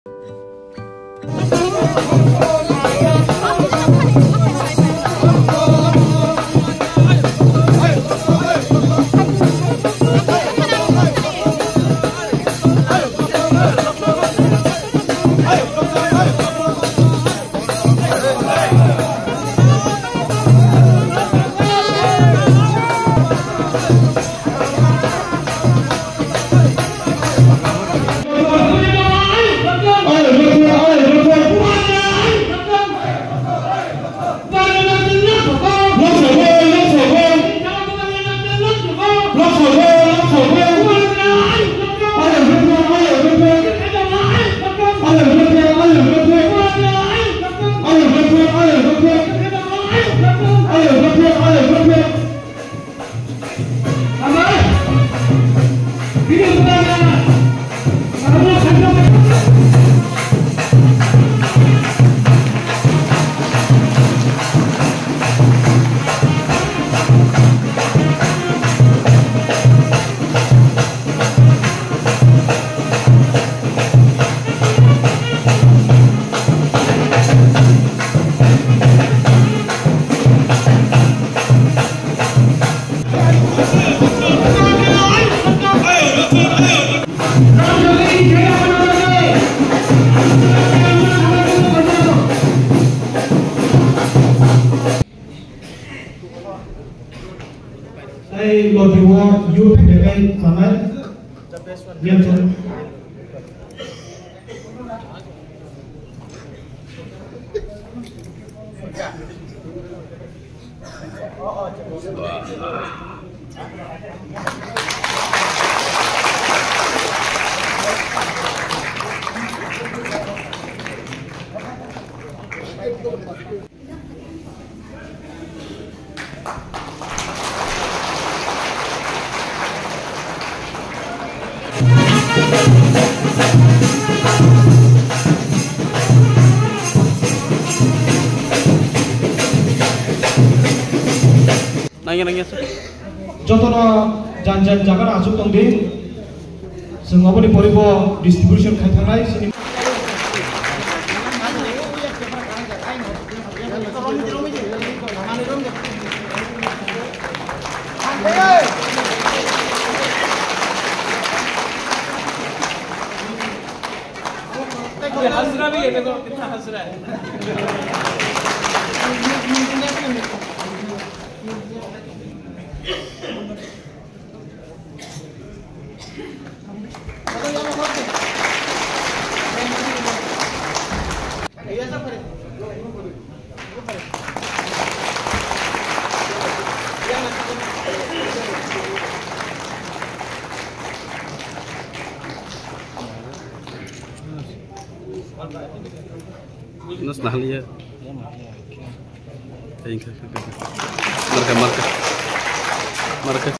Hey, Lord, you want you to make comment? The best one. Yes, sir. Jotono janjan jagan asuk tongdi, sengapa ni poribo distribution kaitanai sini. हंसरा भी है, देखो कितना हंस रहा है। Nus nahliya. Marka.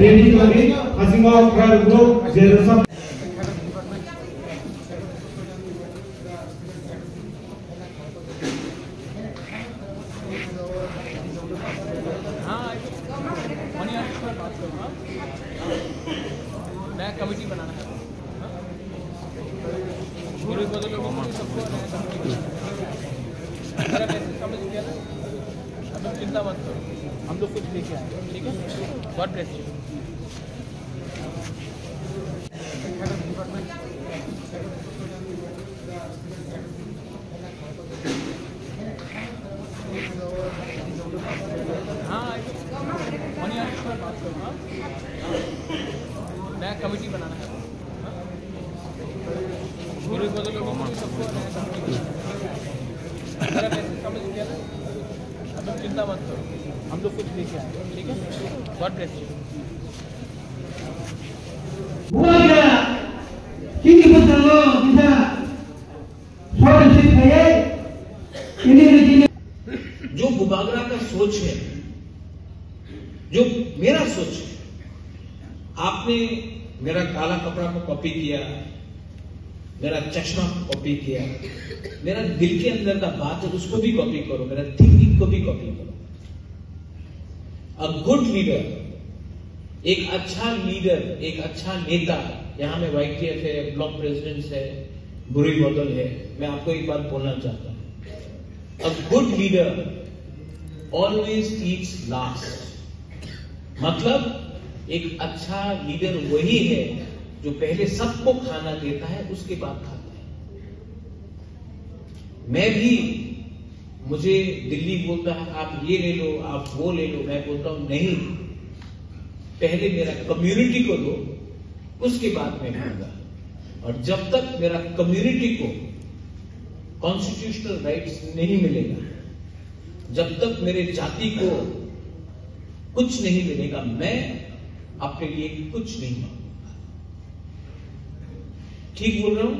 Ready to be passing off for group 0. नया committee बनाना है। पूरे बदल लोगों को सबको समझ गया ना। अब चिंता मत करो, हम लोग कुछ लेके आए, ठीक है? God bless you. हाँ, बात करो। हाँ, नया कमेटी बनाना है। पूरे बदल लोगों को सबको समझ गया ना। अब चिंता मत करो, हम लोग कुछ लेके आए, ठीक है? God bless you. जो बुबागरा का सोच है, जो मेरा सोच है, आपने मेरा काला कपड़ा को कॉपी किया, मेरा चश्मा कॉपी किया, मेरा दिल के अंदर का बात है उसको भी कॉपी करो, मेरा थिंकिंग को भी कॉपी करो। अ गुड लीडर, एक अच्छा लीडर, एक अच्छा नेता, यहां में YTF है, ब्लॉक प्रेसिडेंट्स है, बुरी बोतल है, मैं आपको एक बात बोलना चाहता हूं। A good leader always Yeats last. मतलब एक अच्छा लीडर वही है जो पहले सबको खाना देता है, उसके बाद खाता है। मैं भी, मुझे दिल्ली बोलता है आप ये ले लो, आप वो ले लो, मैं बोलता हूं नहीं, पहले मेरा कम्युनिटी को दो, उसके बाद मैं दूंगा। और जब तक मेरा कम्युनिटी को कॉन्स्टिट्यूशनल राइट्स नहीं मिलेगा, जब तक मेरे जाति को कुछ नहीं मिलेगा, मैं अपने लिए कुछ नहीं मांगूंगा। ठीक बोल रहा हूं?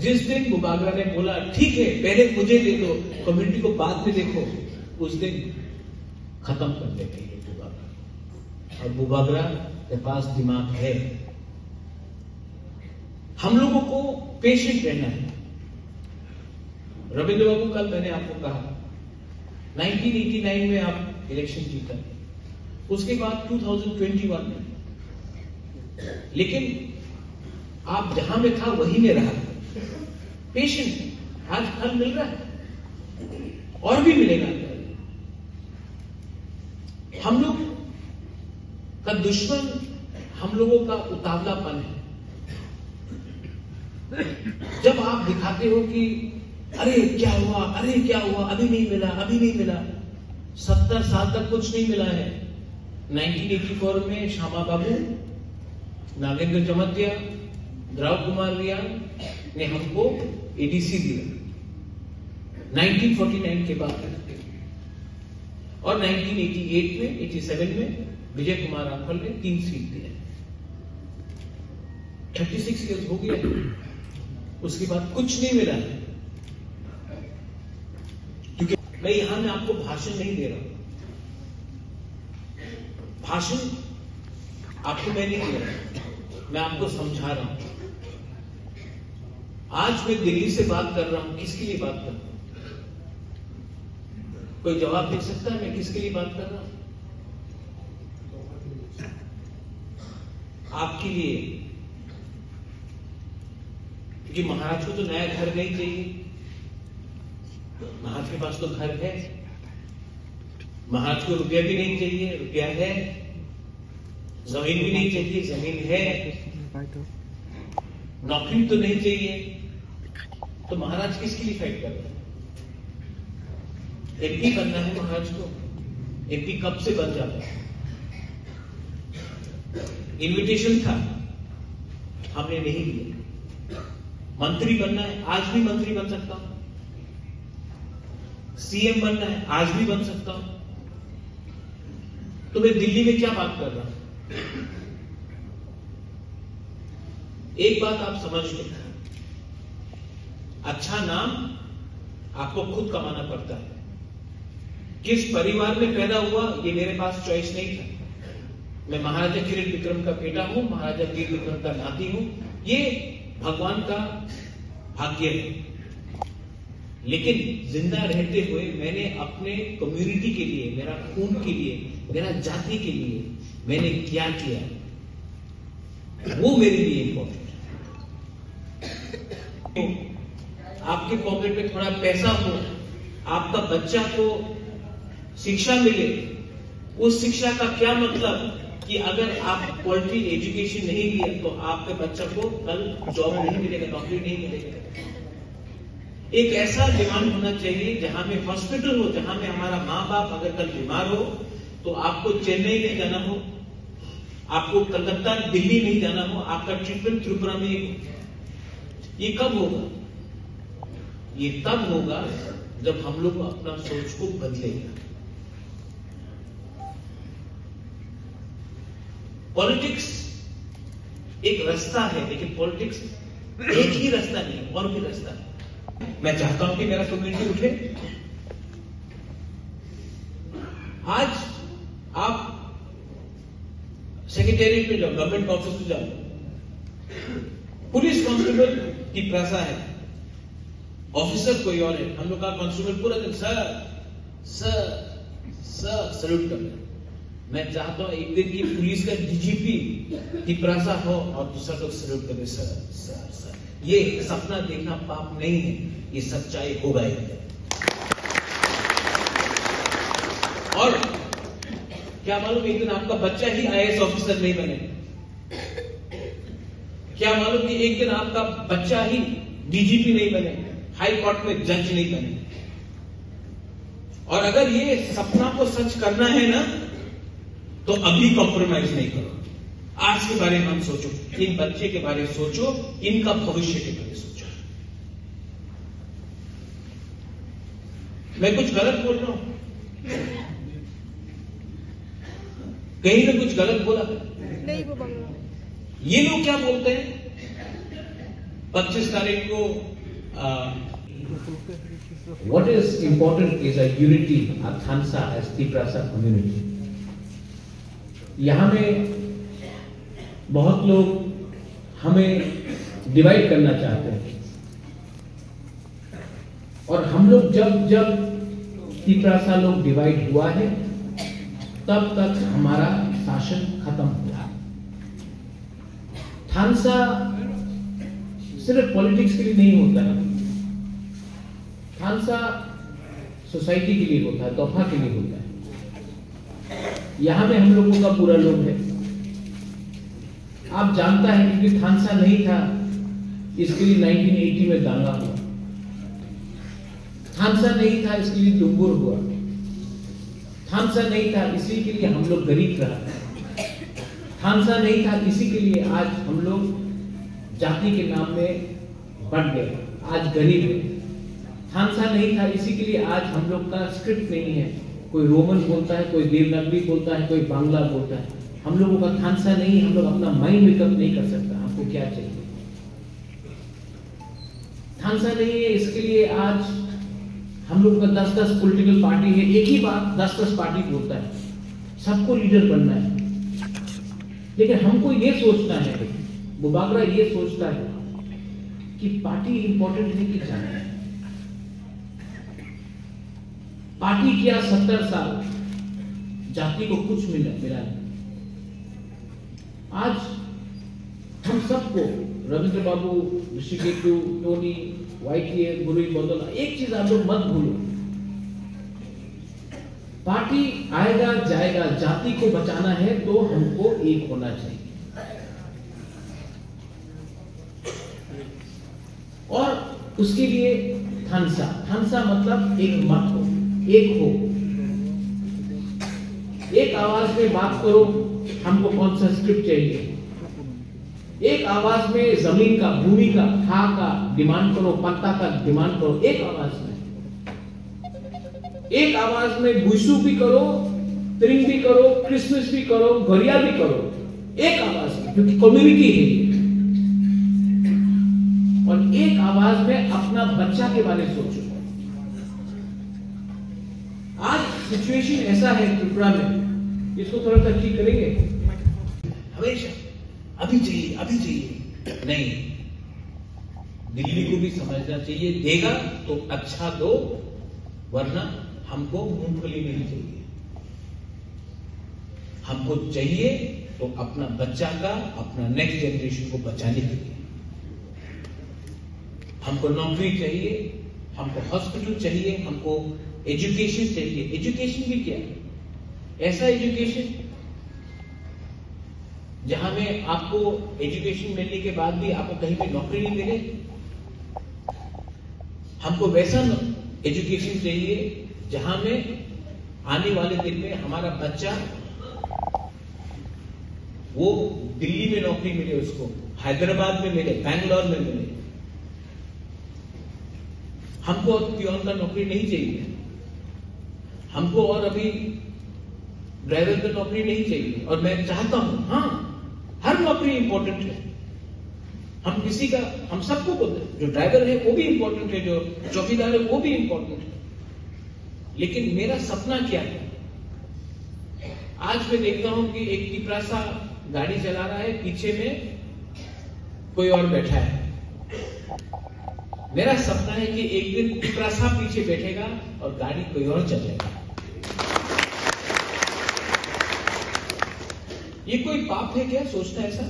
जिस दिन बुबागरा ने बोला ठीक है पहले मुझे दे दो, कम्युनिटी को बाद में देखो, उस दिन खत्म कर देंगे ये बुबागरा। और बुबागरा के पास दिमाग है। हम लोगों को पेशेंट रहना है। रविंद्र बाबू, कल मैंने आपको कहा 1989 में आप इलेक्शन जीता, उसके बाद 2021 में, लेकिन आप जहां में था वहीं में रहा। पेशेंट आज फल मिल रहा है और भी मिलेगा। हम लोग का दुश्मन हम लोगों का उतावलापन है। जब आप दिखाते हो कि अरे क्या हुआ, अरे क्या हुआ, अभी नहीं मिला, अभी नहीं मिला, 70 साल तक कुछ नहीं मिला है। 1984 में श्यामा बाबू, नागेंद्र जमतिया, द्रव कुमार रियान ने हमको एडीसी दिया 1949 के बाद, और 1988 में, 87 में विजय कुमार रामफल ने 3 सीट दिए। 36 ईयर्स हो गया, उसके बाद कुछ नहीं मिला है। क्योंकि मैं यहां में आपको भाषण नहीं दे रहा, भाषण आपको मैं नहीं दे रहा, मैं आपको समझा रहा हूं। आज मैं दिल्ली से बात कर रहा हूं, किसके लिए बात कर रहा हूं? कोई जवाब दे सकता है मैं किसके लिए बात कर रहा हूं? आपके लिए। क्योंकि महाराज को तो नया घर नहीं चाहिए, महाराज के पास तो घर है, महाराज को रुपया भी नहीं चाहिए, रुपया है, जमीन भी नहीं चाहिए, जमीन है, नौकरी तो नहीं चाहिए, तो महाराज किसके लिए फाइट कर रहे हैं? एमपी बनना है महाराज को। एमपी कब से बन जाता है? इनविटेशन था, हमने नहीं दिया। मंत्री बनना है, आज भी मंत्री बन सकता हूं। सीएम बनना है, आज भी बन सकता हूं। तो मैं दिल्ली में क्या बात कर रहा हूं? एक बात आप समझ लो, अच्छा नाम आपको खुद कमाना पड़ता है। किस परिवार में पैदा हुआ ये मेरे पास चॉइस नहीं था। मैं महाराजा किरीट विक्रम का बेटा हूं, महाराजा वीर विक्रम का नाती हूं, ये भगवान का भाग्य है। लेकिन जिंदा रहते हुए मैंने अपने कम्युनिटी के लिए, मेरा खून के लिए, मेरा जाति के लिए मैंने क्या किया, वो मेरे लिए इंपॉर्टेंट है। आपके पॉकेट में थोड़ा पैसा हो, आपका बच्चा को शिक्षा मिले, उस शिक्षा का क्या मतलब कि अगर आप क्वालिटी एजुकेशन नहीं दिए तो आपके बच्चा को कल जॉब नहीं मिलेगा, नौकरी नहीं मिलेगा। एक ऐसा डिमांड होना चाहिए जहां में हॉस्पिटल हो, जहां में हमारा माँ बाप अगर कल बीमार हो तो आपको चेन्नई नहीं जाना हो, आपको कलकत्ता दिल्ली नहीं जाना हो, आपका ट्रीटमेंट त्रिपुरा में हो। ये कब होगा? ये तब होगा जब हम लोग अपना सोच को बदलेगा। पॉलिटिक्स एक रास्ता है, लेकिन पॉलिटिक्स एक ही रास्ता नहीं, और भी रास्ता है। मैं चाहता हूं कि मेरा कम्युनिटी उठे। आज आप सेक्रेटेरिएट में जाओ, गवर्नमेंट ऑफिस में जाओ, पुलिस कांस्टेबल की प्रसा है, ऑफिसर कोई और है, हम लोग का कांस्टेबल पूरा दिन सर सर सर सल्यूट कर रहे हैं। मैं चाहता हूं एक दिन की पुलिस का डीजीपी की प्रसा हो और दूसरा लोग सल्यूट करे सर सर सर। ये सपना देखना पाप नहीं है, ये सच्चाई होगा ही। और क्या मालूम एक दिन आपका बच्चा ही आईएएस ऑफिसर नहीं बने, क्या मालूम कि एक दिन आपका बच्चा ही डीजीपी नहीं बने, हाई कोर्ट में जज नहीं बने। और अगर ये सपना को सच करना है ना, तो अभी कॉम्प्रोमाइज नहीं करो। आज के बारे में हम सोचो, इन बच्चे के बारे में सोचो, इनका भविष्य के बारे में सोचो। मैं कुछ गलत बोल रहा हूं? कहीं ना कुछ गलत बोला? नहीं वो बोल रहा। ये लोग क्या बोलते हैं 25 तारीख को What is important is a unity of Thansa as Tiprasa community. यहाँ में बहुत लोग हमें डिवाइड करना चाहते हैं, और हम लोग जब तिप्रासा लोग डिवाइड हुआ है तब तक हमारा शासन खत्म हुआ। थानसा सिर्फ पॉलिटिक्स के लिए नहीं होता है, थानसा सोसाइटी के लिए होता है, तोहफा के लिए होता है। यहां में हम लोगों का पूरा लोग है। आप जानता है क्योंकि थानसा नहीं था इसके लिए 1980 में दांगा हुआ, थानसा नहीं था इसके लिए डुंगुर हुआ, थानसा नहीं था इसी के लिए हम लोग गरीब रहा, थानसा नहीं था इसी के लिए आज हम लोग जाति के नाम में बढ़ गए, आज गरीब है। थानसा नहीं था इसी के लिए आज हम लोग का स्क्रिप्ट नहीं है, कोई रोमन बोलता है, कोई देवनागरी बोलता है, कोई बांग्ला बोलता है। हम लोगों का थानसा नहीं, हम लोग अपना माइंड मेकअप नहीं कर सकता। हमको क्या चाहिए? थानसा नहीं है इसके लिए आज हम लोग का 10-10 पॉलिटिकल पार्टी है, एक ही बात 10-10 पार्टी बोलता है, सबको लीडर बनना है। लेकिन हमको ये सोचना है, बुबागरा ये सोचता है कि पार्टी इंपॉर्टेंट है कि जाना है। पार्टी किया 70 साल, जाति को कुछ मिला नहीं। आज हम सबको रविंद्र बाबू, ऋषिकेश, टोनी, YTF, गुरुई बदला, एक चीज आप लोग मत भूलो, पार्टी आएगा जाएगा, जाति को बचाना है तो हमको एक होना चाहिए। और उसके लिए थानसा मतलब एक मत हो, एक हो, एक आवाज में बात करो। हमको कौन सा स्क्रिप्ट चाहिए? एक आवाज में जमीन का, भूमि का, खा का डिमांड करो, पत्ता का डिमांड करो, एक आवाज में। एक आवाज में बुशु भी करो, त्रिंग भी करो, क्रिसमस भी करो, गरिया भी करो, एक आवाज में, क्योंकि कम्युनिटी है। और एक आवाज में अपना बच्चा के बारे में सोचो। आज सिचुएशन ऐसा है त्रिपुरा में, इसको थोड़ा सा ठीक करेंगे। हमेशा अभी चाहिए नहीं, दिल्ली को भी समझना चाहिए, देगा तो अच्छा दो, वरना हमको मूंगफली नहीं चाहिए। हमको चाहिए तो अपना बच्चा का, अपना नेक्स्ट जनरेशन को बचाने के लिए। हमको नौकरी चाहिए, हमको हॉस्पिटल चाहिए, हमको एजुकेशन चाहिए। एजुकेशन भी क्या है? ऐसा एजुकेशन जहां में आपको एजुकेशन मिलने के बाद भी आपको कहीं पे नौकरी नहीं मिले। हमको वैसा एजुकेशन चाहिए जहां में आने वाले दिन में हमारा बच्चा वो दिल्ली में नौकरी मिले, उसको हैदराबाद में मिले, बैंगलोर में मिले। हमको पियोन का नौकरी नहीं चाहिए, हमको और अभी ड्राइवर का नौकरी नहीं चाहिए। और मैं चाहता हूं, हाँ, हर नौकरी इंपॉर्टेंट है। हम किसी का, हम सबको बोलते हैं, जो ड्राइवर है वो भी इंपॉर्टेंट है, जो चौकीदार है वो भी इंपॉर्टेंट है। लेकिन मेरा सपना क्या है? आज मैं देखता हूं कि एक तिप्रासा गाड़ी चला रहा है, पीछे में कोई और बैठा है। मेरा सपना है कि एक दिन टुकड़ा साहब पीछे बैठेगा और गाड़ी कोई और चलेगा। ये कोई पाप है क्या सोचना ऐसा?